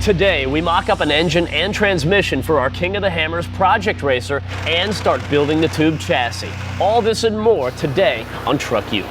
Today, we mock up an engine and transmission for our King of the Hammers project racer and start building the tube chassis. All this and more today on TruckU.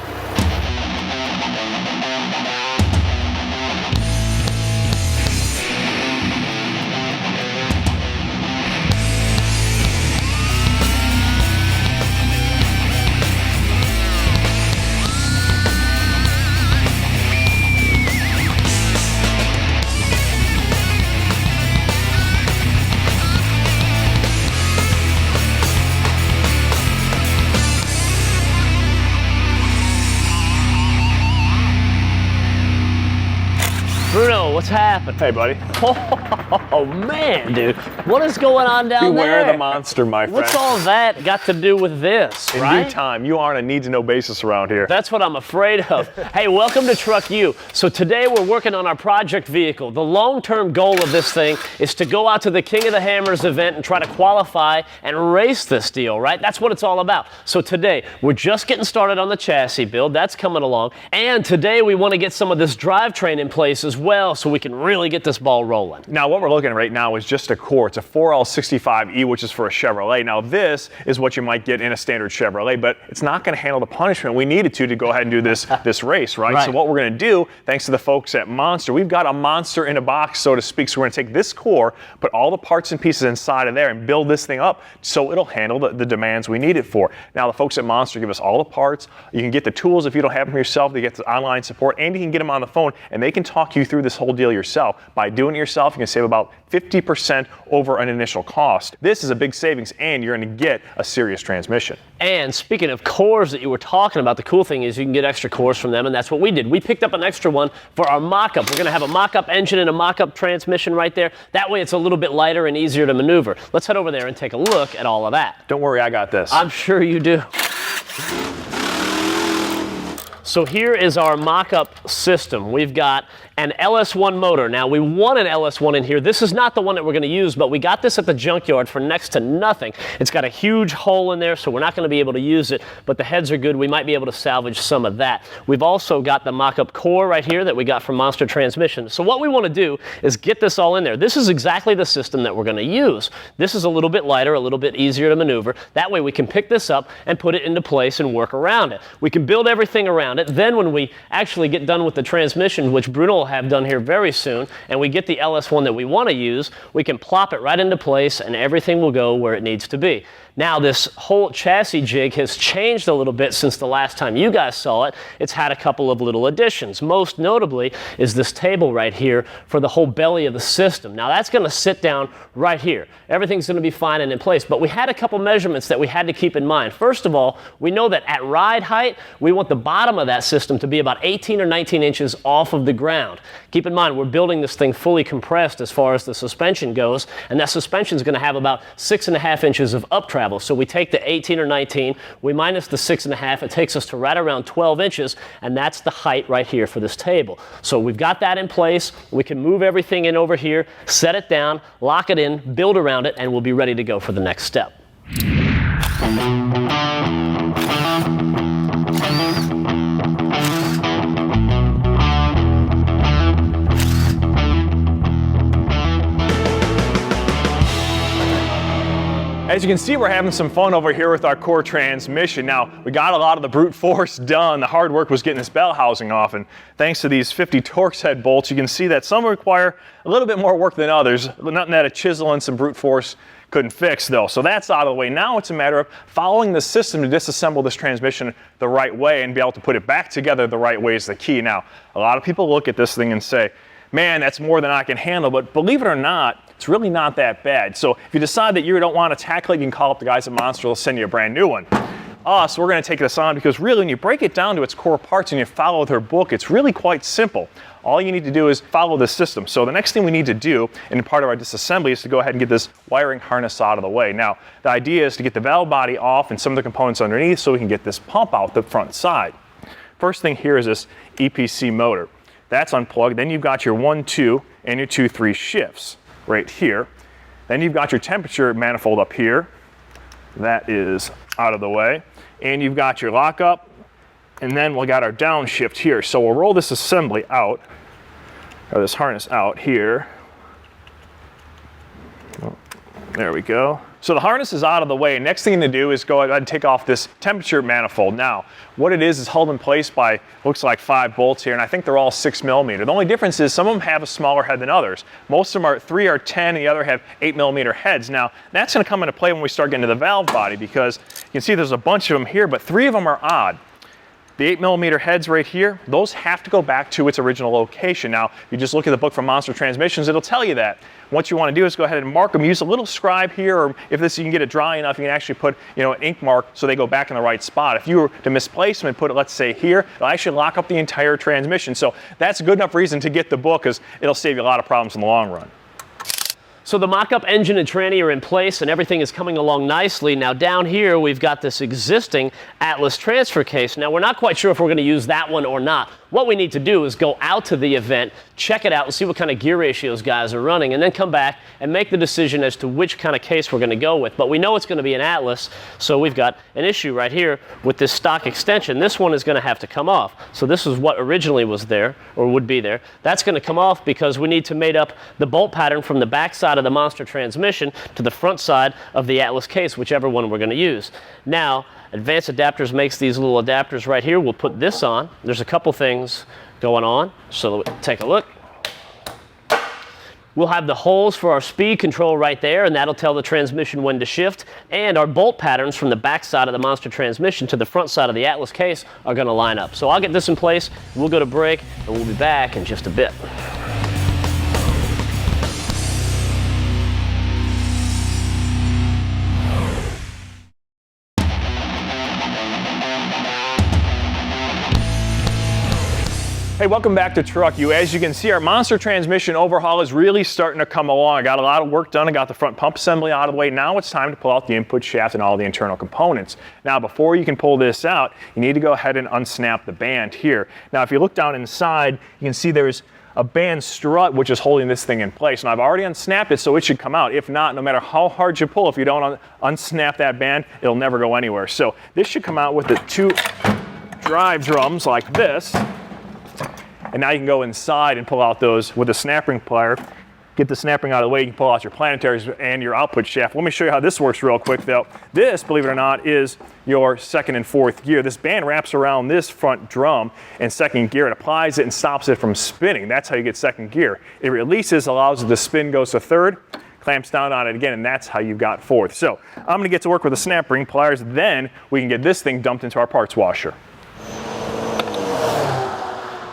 Bruno, what's happened? Hey, buddy. Oh, man, dude. What is going on down there? Beware the monster, my friend. What's all that got to do with this, right? In due time. You are on a need-to-know basis around here. That's what I'm afraid of. Hey, welcome to TruckU. So today we're working on our project vehicle. The long-term goal of this thing is to go out to the King of the Hammers event and try to qualify and race this deal, right? That's what it's all about. So today, we're just getting started on the chassis build. That's coming along. And today we want to get some of this drivetrain in place as well so we can really get this ball rolling. Now, what we're looking at right now is just a core. It's a 4L65E, which is for a Chevrolet. Now, this is what you might get in a standard Chevrolet, but it's not going to handle the punishment we needed to go ahead and do this race, right? So what we're going to do, thanks to the folks at Monster, we've got a monster in a box, so to speak. So we're going to take this core, put all the parts and pieces inside of there, and build this thing up so it'll handle the demands we need it for. Now, the folks at Monster give us all the parts. You can get the tools if you don't have them yourself. They get the online support, and you can get them on the phone, and they can talk you through this whole deal yourself. By doing it yourself, you can save about 50% over an initial cost. This is a big savings, and you're going to get a serious transmission. And speaking of cores that you were talking about, the cool thing is you can get extra cores from them, and that's what we did. We picked up an extra one for our mock-up. We're going to have a mock-up engine and a mock-up transmission right there. That way it's a little bit lighter and easier to maneuver. Let's head over there and take a look at all of that. Don't worry, I got this. I'm sure you do. So here is our mock-up system. We've got an LS1 motor. Now, we want an LS1 in here. This is not the one that we're going to use, but we got this at the junkyard for next to nothing. It's got a huge hole in there, so we're not going to be able to use it, but the heads are good. We might be able to salvage some of that. We've also got the mock-up core right here that we got from Monster Transmission. So what we want to do is get this all in there. This is exactly the system that we're going to use. This is a little bit lighter, a little bit easier to maneuver. That way we can pick this up and put it into place and work around it. We can build everything around it. Then when we actually get done with the transmission, which Bruno will have done here very soon, and we get the LS1 that we want to use, we can plop it right into place and everything will go where it needs to be. Now, this whole chassis jig has changed a little bit since the last time you guys saw it. It's had a couple of little additions. Most notably is this table right here for the whole belly of the system. Now, that's going to sit down right here. Everything's going to be fine and in place, but we had a couple measurements that we had to keep in mind. First of all, we know that at ride height, we want the bottom of that system to be about 18 or 19 inches off of the ground. Keep in mind, we're building this thing fully compressed as far as the suspension goes, and that suspension is going to have about 6.5 inches of up travel. So we take the 18 or 19, we minus the 6.5, it takes us to right around 12 inches, and that's the height right here for this table. So we've got that in place. We can move everything in over here, set it down, lock it in, build around it, and we'll be ready to go for the next step. As you can see, we're having some fun over here with our core transmission. Now, we got a lot of the brute force done. The hard work was getting this bell housing off, and thanks to these 50 Torx head bolts, you can see that some require a little bit more work than others. Nothing that a chisel and some brute force couldn't fix, though. So that's out of the way. Now it's a matter of following the system to disassemble this transmission the right way and be able to put it back together the right way is the key. Now, a lot of people look at this thing and say, man, that's more than I can handle, but believe it or not, it's really not that bad. So if you decide that you don't want to tackle it, you can call up the guys at Monster. They'll send you a brand new one. Us, we're going to take this on because really when you break it down to its core parts and you follow their book, it's really quite simple. All you need to do is follow the system. So the next thing we need to do in part of our disassembly is to go ahead and get this wiring harness out of the way. Now, the idea is to get the valve body off and some of the components underneath so we can get this pump out the front side. First thing here is this EPC motor. That's unplugged. Then you've got your 1, 2, and your 2, 3 shifts right here. Then you've got your temperature manifold up here. That is out of the way. And you've got your lockup, and then we got our downshift here. So we'll roll this assembly out, or this harness out here. There we go. So the harness is out of the way. Next thing to do is go ahead and take off this temperature manifold. Now, what it is held in place by, looks like 5 bolts here, and I think they're all 6mm. The only difference is some of them have a smaller head than others. Most of them are 3 or 10, and the other have 8mm heads. Now, that's gonna come into play when we start getting to the valve body, because you can see there's a bunch of them here, but 3 of them are odd. The 8mm heads right here, those have to go back to its original location. Now, if you just look at the book from Monster Transmissions, it'll tell you that. What you want to do is go ahead and mark them. Use a little scribe here, or if this you can get it dry enough, you can actually put, an ink mark so they go back in the right spot. If you were to misplace them and put it, let's say here, it'll actually lock up the entire transmission. So that's a good enough reason to get the book, because it'll save you a lot of problems in the long run. So the mock-up engine and tranny are in place and everything is coming along nicely. Now down here we've got this existing Atlas transfer case. Now we're not quite sure if we're going to use that one or not. What we need to do is go out to the event, check it out and see what kind of gear ratios guys are running, and then come back and make the decision as to which kind of case we're going to go with. But we know it's going to be an Atlas, so we've got an issue right here with this stock extension. This one is going to have to come off. So this is what originally was there, or would be there. That's going to come off because we need to mate up the bolt pattern from the back side of the Monster transmission to the front side of the Atlas case, whichever one we're going to use. Now, Advanced Adapters makes these little adapters right here. We'll put this on. There's a couple things going on, so take a look. We'll have the holes for our speed control right there, and that'll tell the transmission when to shift. And our bolt patterns from the back side of the Monster transmission to the front side of the Atlas case are going to line up. So I'll get this in place, we'll go to break, and we'll be back in just a bit. Hey, welcome back to TruckU. As you can see, our Monster transmission overhaul is really starting to come along. I got a lot of work done. I got the front pump assembly out of the way. Now it's time to pull out the input shaft and all the internal components. Now, before you can pull this out, you need to go ahead and unsnap the band here. Now, if you look down inside, you can see there's a band strut which is holding this thing in place. And I've already unsnapped it, so it should come out. If not, no matter how hard you pull, if you don't unsnap that band, it'll never go anywhere. So this should come out with the 2 drive drums like this. And now you can go inside and pull out those with a snap ring plier. Get the snap ring out of the way, you can pull out your planetaries and your output shaft. Let me show you how this works real quick though. This, believe it or not, is your 2nd and 4th gear. This band wraps around this front drum in 2nd gear. It applies it and stops it from spinning. That's how you get 2nd gear. It releases, allows it to spin, goes to 3rd, clamps down on it again, and that's how you've got 4th. So I'm gonna get to work with the snap ring pliers, then we can get this thing dumped into our parts washer.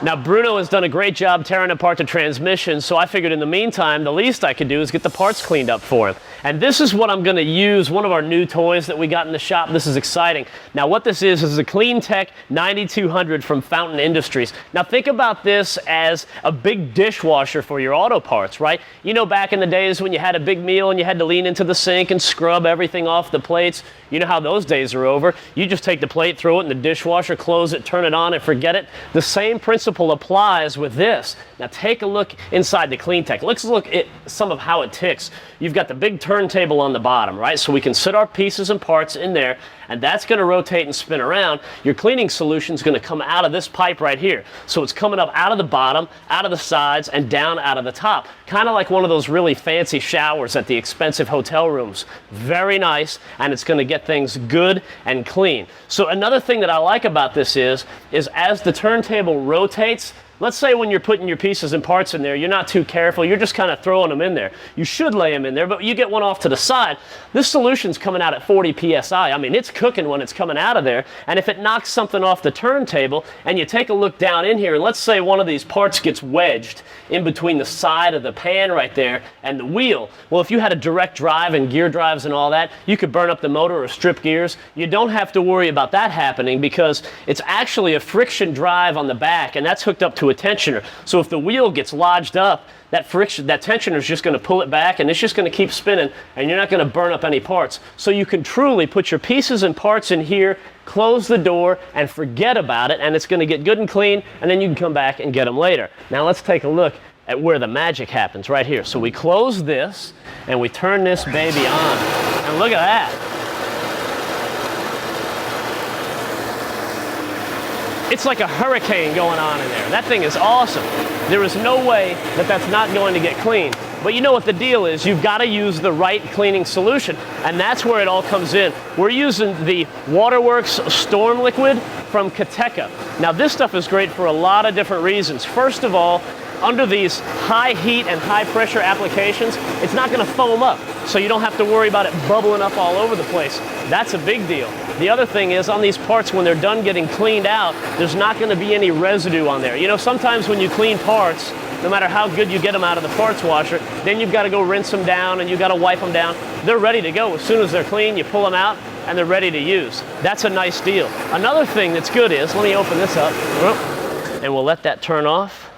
Now Bruno has done a great job tearing apart the transmission, so I figured in the meantime the least I could do is get the parts cleaned up for him. And this is what I'm going to use, one of our new toys that we got in the shop. This is exciting. Now what this is a Cleantech 9200 from Fountain Industries. Now think about this as a big dishwasher for your auto parts, right? You know, back in the days when you had a big meal and you had to lean into the sink and scrub everything off the plates, you know how those days are over. You just take the plate, throw it in the dishwasher, close it, turn it on, and forget it. The same principle applies with this. Now take a look inside the Cleantech. Let's look at some of how it ticks. You've got the big turntable on the bottom, right? So we can sit our pieces and parts in there, and that's going to rotate and spin around. Your cleaning solution is going to come out of this pipe right here. So it's coming up out of the bottom, out of the sides, and down out of the top. Kind of like one of those really fancy showers at the expensive hotel rooms. Very nice, and it's going to get things good and clean. So another thing that I like about this is as the turntable rotates, let's say when you're putting your pieces and parts in there, you're not too careful, you're just kind of throwing them in there. You should lay them in there, but you get one off to the side. This solution's coming out at 40 PSI. I mean, it's cooking when it's coming out of there. And if it knocks something off the turntable and you take a look down in here, and let's say one of these parts gets wedged in between the side of the pan right there and the wheel. Well, if you had a direct drive and gear drives and all that, you could burn up the motor or strip gears. You don't have to worry about that happening because it's actually a friction drive on the back, and that's hooked up to a tensioner. So if the wheel gets lodged up, that tensioner is just going to pull it back, and it's just going to keep spinning, and you're not going to burn up any parts. So you can truly put your pieces and parts in here, close the door, and forget about it, and it's going to get good and clean, and then you can come back and get them later. Now let's take a look at where the magic happens right here. So we close this, and we turn this baby on, and look at that. It's like a hurricane going on in there. That thing is awesome. There is no way that that's not going to get clean. But you know what the deal is. You've got to use the right cleaning solution, and that's where it all comes in. We're using the Waterworks Storm Liquid from Kateca. Now this stuff is great for a lot of different reasons. First of all, under these high heat and high pressure applications, it's not going to foam up, so you don't have to worry about it bubbling up all over the place. That's a big deal. The other thing is, on these parts, when they're done getting cleaned out, there's not going to be any residue on there. You know, sometimes when you clean parts, no matter how good you get them out of the parts washer, then you've got to go rinse them down and you've got to wipe them down. They're ready to go. As soon as they're clean, you pull them out and they're ready to use. That's a nice deal. Another thing that's good is, let me open this up, and we'll let that turn off.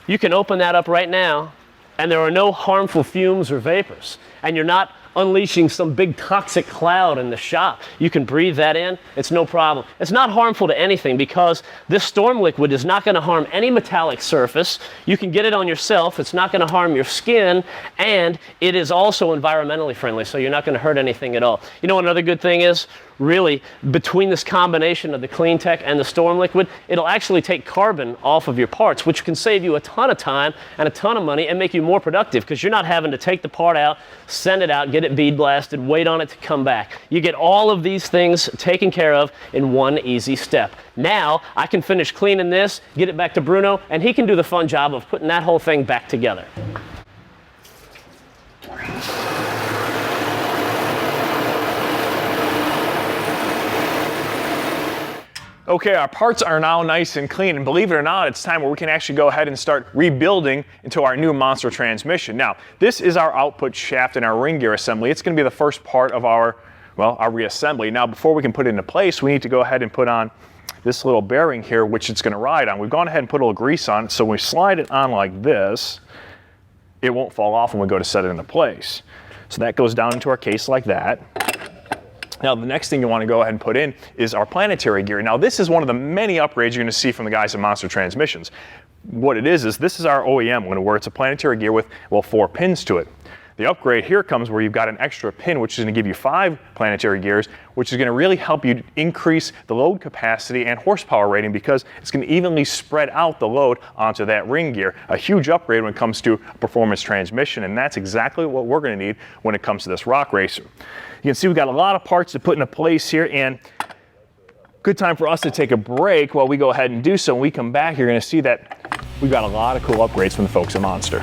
You can open that up right now, and there are no harmful fumes or vapors, and you're not unleashing some big toxic cloud in the shop. You can breathe that in, it's no problem. It's not harmful to anything because this storm liquid is not going to harm any metallic surface. You can get it on yourself, it's not going to harm your skin, and it is also environmentally friendly, so you're not going to hurt anything at all. You know what another good thing is? Really, between this combination of the Cleantech and the storm liquid, it'll actually take carbon off of your parts, which can save you a ton of time and a ton of money and make you more productive because you're not having to take the part out, send it out, get it bead blasted, wait on it to come back. You get all of these things taken care of in one easy step. Now, I can finish cleaning this, get it back to Bruno, and he can do the fun job of putting that whole thing back together. Okay, our parts are now nice and clean, and believe it or not, it's time where we can actually go ahead and start rebuilding into our new monster transmission. Now, this is our output shaft and our ring gear assembly. It's going to be the first part of our reassembly. Now, before we can put it into place, we need to go ahead and put on this little bearing here, which it's going to ride on. We've gone ahead and put a little grease on it, so when we slide it on like this, it won't fall off when we go to set it into place. So that goes down into our case like that. Now, the next thing you want to go ahead and put in is our Planetary Gear. Now, this is one of the many upgrades you're going to see from the guys at Monster Transmissions. What it is this is our OEM one, where it's a Planetary Gear with, well, 4 pins to it. The upgrade here comes where you've got an extra pin, which is going to give you 5 planetary gears, which is going to really help you increase the load capacity and horsepower rating because it's going to evenly spread out the load onto that ring gear. A huge upgrade when it comes to performance transmission, and that's exactly what we're going to need when it comes to this rock racer. You can see we've got a lot of parts to put into place here, and good time for us to take a break while we go ahead and do so. When we come back, you're going to see that we've got a lot of cool upgrades from the folks at Monster.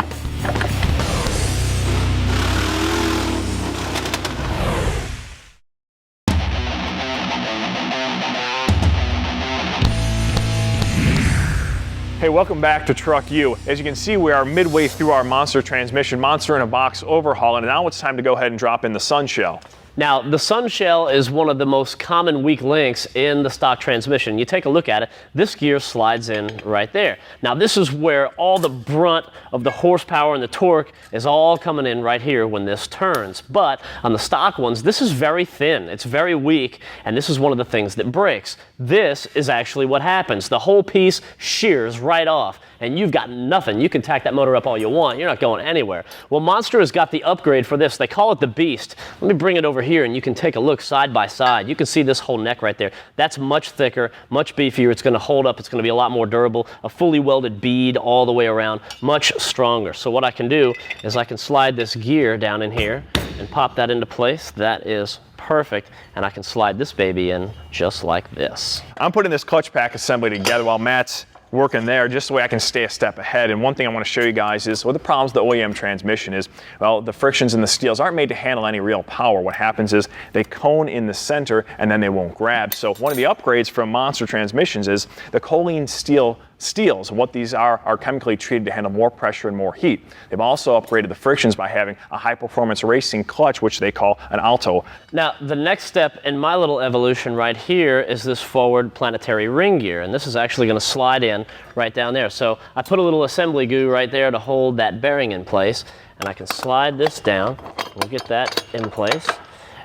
Hey, welcome back to TruckU. As you can see, we are midway through our Monster transmission, Monster in a Box overhaul, and now it's time to go ahead and drop in the Sun Shell. Now, the Sun Shell is one of the most common weak links in the stock transmission. You take a look at it, this gear slides in right there. Now, this is where all the brunt of the horsepower and the torque is all coming in right here when this turns. But on the stock ones, this is very thin, it's very weak, and this is one of the things that breaks. This is actually what happens. The whole piece shears right off, and you've got nothing. You can tack that motor up all you want, you're not going anywhere. Well, Monster has got the upgrade for this. They call it the Beast. Let me bring it over here and you can take a look side by side. You can see this whole neck right there. That's much thicker, much beefier. It's going to hold up. It's going to be a lot more durable. A fully welded bead all the way around, much stronger. So what I can do is I can slide this gear down in here and pop that into place. That is perfect, and I can slide this baby in just like this. I'm putting this clutch pack assembly together while Matt's working there just so I can stay a step ahead. And one thing I want to show you guys is what the problems with the OEM transmission is. Well, the frictions and the steels aren't made to handle any real power. What happens is they cone in the center and then they won't grab. So one of the upgrades from Monster transmissions is the choline steels. What these are chemically treated to handle more pressure and more heat. They've also upgraded the frictions by having a high-performance racing clutch, which they call an Alto. Now, the next step in my little evolution right here is this forward planetary ring gear, and this is actually going to slide in right down there. So I put a little assembly goo right there to hold that bearing in place, and I can slide this down. We'll get that in place.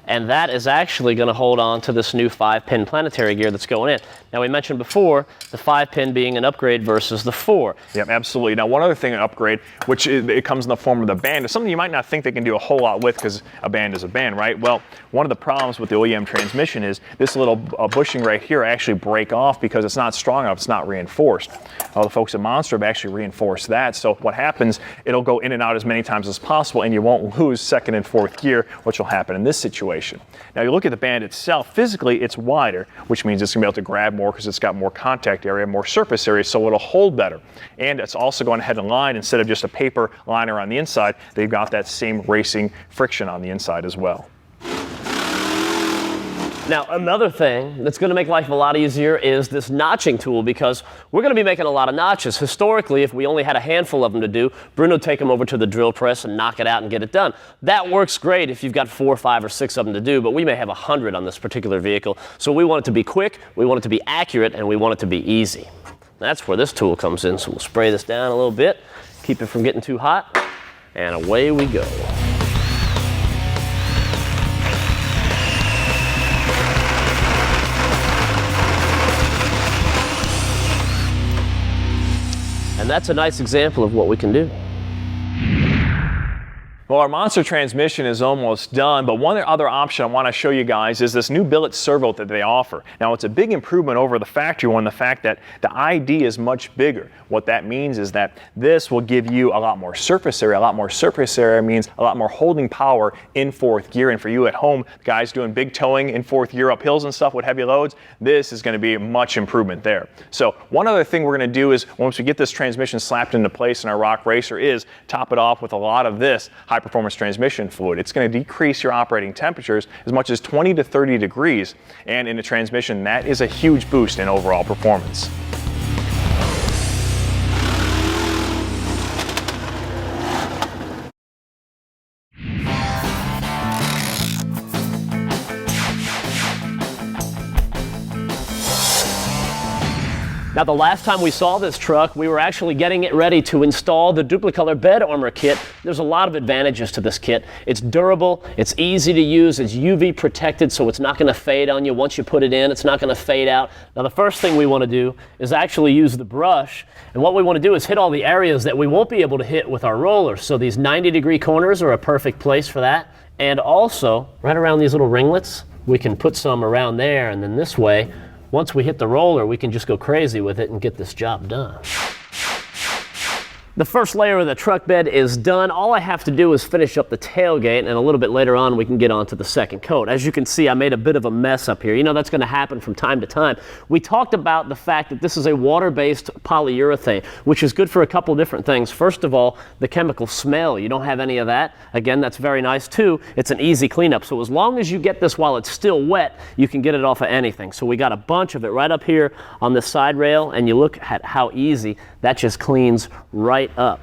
and that is actually going to hold on to this new 5-pin planetary gear that's going in. Now, we mentioned before the 5-pin being an upgrade versus the 4. Yep, absolutely. Now, one other thing, an upgrade, which it comes in the form of the band, is something you might not think they can do a whole lot with because a band is a band, right? Well, one of the problems with the OEM transmission is this little bushing right here actually break off because it's not strong enough, it's not reinforced. The folks at Monster have actually reinforced that, so what happens, it'll go in and out as many times as possible, and you won't lose second and fourth gear, which will happen in this situation. Now, you look at the band itself, physically it's wider, which means it's going to be able to grab more because it's got more contact area, more surface area, so it'll hold better. And it's also going ahead and line, instead of just a paper liner on the inside, they've got that same racing friction on the inside as well. Now, another thing that's going to make life a lot easier is this notching tool, because we're going to be making a lot of notches. Historically, if we only had a handful of them to do, Bruno would take them over to the drill press and knock it out and get it done. That works great if you've got 4, 5, or 6 of them to do, but we may have 100 on this particular vehicle. So we want it to be quick, we want it to be accurate, and we want it to be easy. That's where this tool comes in. So we'll spray this down a little bit, keep it from getting too hot, and away we go. And that's a nice example of what we can do. Well, our Monster transmission is almost done, but one other option I want to show you guys is this new Billet Servo that they offer. Now, it's a big improvement over the factory one, the fact that the ID is much bigger. What that means is that this will give you a lot more surface area. A lot more surface area means a lot more holding power in 4th gear. And for you at home, guys doing big towing in 4th gear up hills and stuff with heavy loads, this is going to be a much improvement there. So one other thing we're going to do is, once we get this transmission slapped into place in our Rock Racer, is top it off with a lot of this high-performance transmission fluid. It's going to decrease your operating temperatures as much as 20 to 30 degrees, and in a transmission, that is a huge boost in overall performance. Now, the last time we saw this truck, we were actually getting it ready to install the Dupli-Color Bed Armor Kit. There's a lot of advantages to this kit. It's durable, it's easy to use, it's UV protected, so it's not going to fade on you. Once you put it in, it's not going to fade out. Now, the first thing we want to do is actually use the brush, and what we want to do is hit all the areas that we won't be able to hit with our roller. So these 90-degree corners are a perfect place for that. And also, right around these little ringlets, we can put some around there, and then this way, once we hit the roller, we can just go crazy with it and get this job done. The first layer of the truck bed is done. All I have to do is finish up the tailgate, and a little bit later on we can get on to the second coat. As you can see, I made a bit of a mess up here. You know, that's going to happen from time to time. We talked about the fact that this is a water-based polyurethane, which is good for a couple different things. First of all, the chemical smell. You don't have any of that. Again, that's very nice too. It's an easy cleanup. So as long as you get this while it's still wet, you can get it off of anything. So we got a bunch of it right up here on the side rail, and you look at how easy that just cleans right up.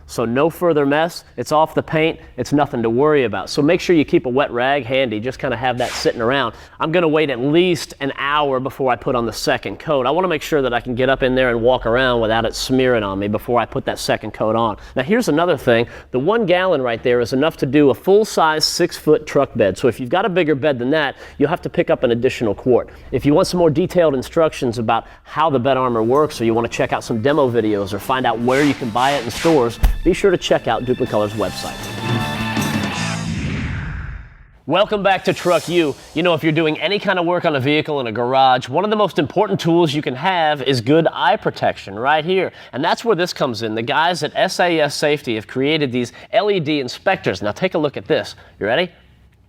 So no further mess, it's off the paint, it's nothing to worry about. So make sure you keep a wet rag handy, just kind of have that sitting around. I'm gonna wait at least an hour before I put on the second coat. I wanna make sure that I can get up in there and walk around without it smearing on me before I put that second coat on. Now here's another thing, the 1 gallon right there is enough to do a full-size 6-foot truck bed. So if you've got a bigger bed than that, you'll have to pick up an additional quart. If you want some more detailed instructions about how the bed armor works, or you wanna check out some demo videos or find out where you can buy it in stores, be sure to check out Dupli-Color's website. Welcome back to TruckU. You know, if you're doing any kind of work on a vehicle in a garage, one of the most important tools you can have is good eye protection right here. And that's where this comes in. The guys at SAS Safety have created these LED inspectors. Now take a look at this. You ready?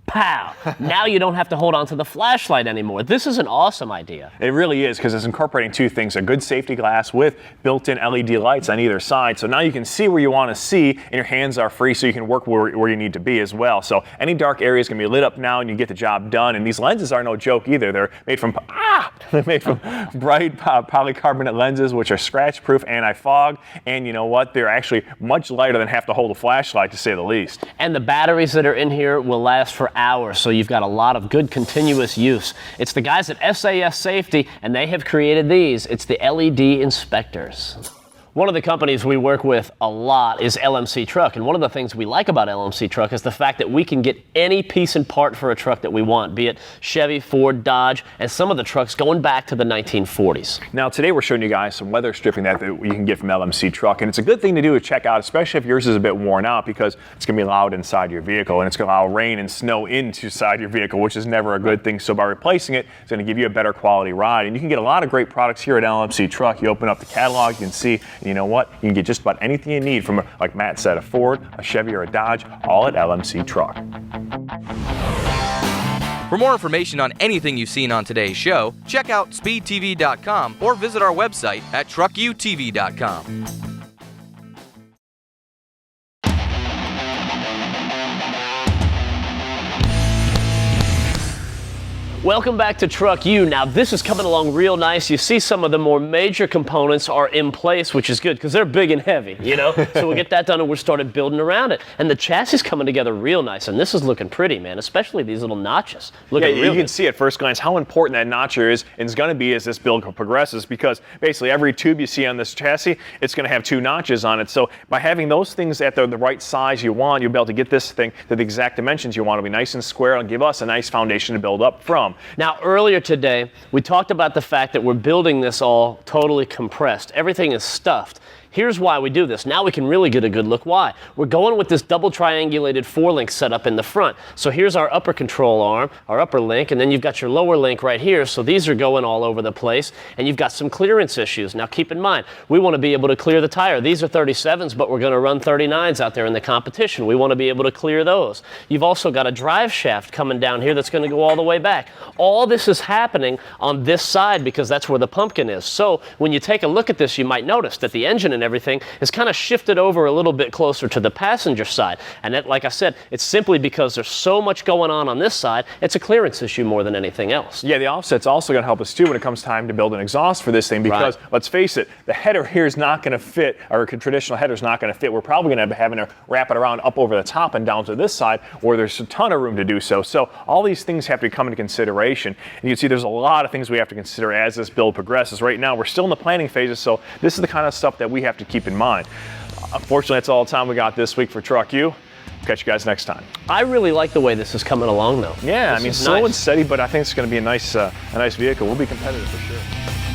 Pow! Now you don't have to hold on to the flashlight anymore. This is an awesome idea. It really is, because it's incorporating two things: a good safety glass with built-in LED lights on either side. So now you can see where you want to see, and your hands are free, so you can work where you need to be as well. So any dark area is going to be lit up now, and you get the job done. And these lenses are no joke either. They're made from bright polycarbonate lenses, which are scratch-proof, anti-fog, and you know what? They're actually much lighter than have to hold a flashlight, to say the least. And the batteries that are in here will last for hours, so you've got a lot of good continuous use. It's the guys at SAS Safety, and they have created these. It's the LED inspectors. One of the companies we work with a lot is LMC Truck, and one of the things we like about LMC Truck is the fact that we can get any piece and part for a truck that we want, be it Chevy, Ford, Dodge, and some of the trucks going back to the 1940s. Now today we're showing you guys some weather stripping that you can get from LMC Truck, and it's a good thing to do to check out, especially if yours is a bit worn out, because it's going to be loud inside your vehicle, and it's going to allow rain and snow inside your vehicle, which is never a good thing. So by replacing it, it's going to give you a better quality ride, and you can get a lot of great products here at LMC Truck. You open up the catalog, you can see, and you know what? You can get just about anything you need from, like Matt said, a Ford, a Chevy, or a Dodge, all at LMC Truck. For more information on anything you've seen on today's show, check out speedtv.com or visit our website at truckutv.com. Welcome back to TruckU. Now this is coming along real nice. You see some of the more major components are in place, which is good because they're big and heavy, you know? So we'll get that done and we're started building around it. And the chassis is coming together real nice, and this is looking pretty, man, especially these little notches. Looking you real can good. see at first glance how important that notcher is and is going to be as this build progresses, because basically every tube you see on this chassis, it's going to have 2 notches on it. So by having those things at the right size you want, you'll be able to get this thing to the exact dimensions you want. It'll be nice and square and give us a nice foundation to build up from. Now, earlier today, we talked about the fact that we're building this all totally compressed. Everything is stuffed. Here's why we do this. Now we can really get a good look. Why? We're going with this double triangulated 4-link setup in the front. So here's our upper control arm, our upper link, and then you've got your lower link right here. So these are going all over the place, and you've got some clearance issues. Now keep in mind, we want to be able to clear the tire. These are 37s, but we're going to run 39s out there in the competition. We want to be able to clear those. You've also got a drive shaft coming down here that's going to go all the way back. All this is happening on this side because that's where the pumpkin is. So when you take a look at this, you might notice that the engine and everything is kind of shifted over a little bit closer to the passenger side. And that, like I said, it's simply because there's so much going on this side. It's a clearance issue more than anything else. Yeah, the offset's also going to help us too when it comes time to build an exhaust for this thing, because let's face it, the header here is not going to fit, or a traditional header is not going to fit. We're probably going to be having to wrap it around up over the top and down to this side where there's a ton of room to do so. So all these things have to come into consideration. And you can see there's a lot of things we have to consider as this build progresses. Right now, we're still in the planning phases, so this is the kind of stuff that we have to keep in mind. Unfortunately, that's all the time we got this week for TruckU. Catch you guys next time. I really like the way this is coming along, though. Yeah, This I mean, is slow nice. and steady, but I think it's going to be a nice vehicle. We'll be competitive for sure.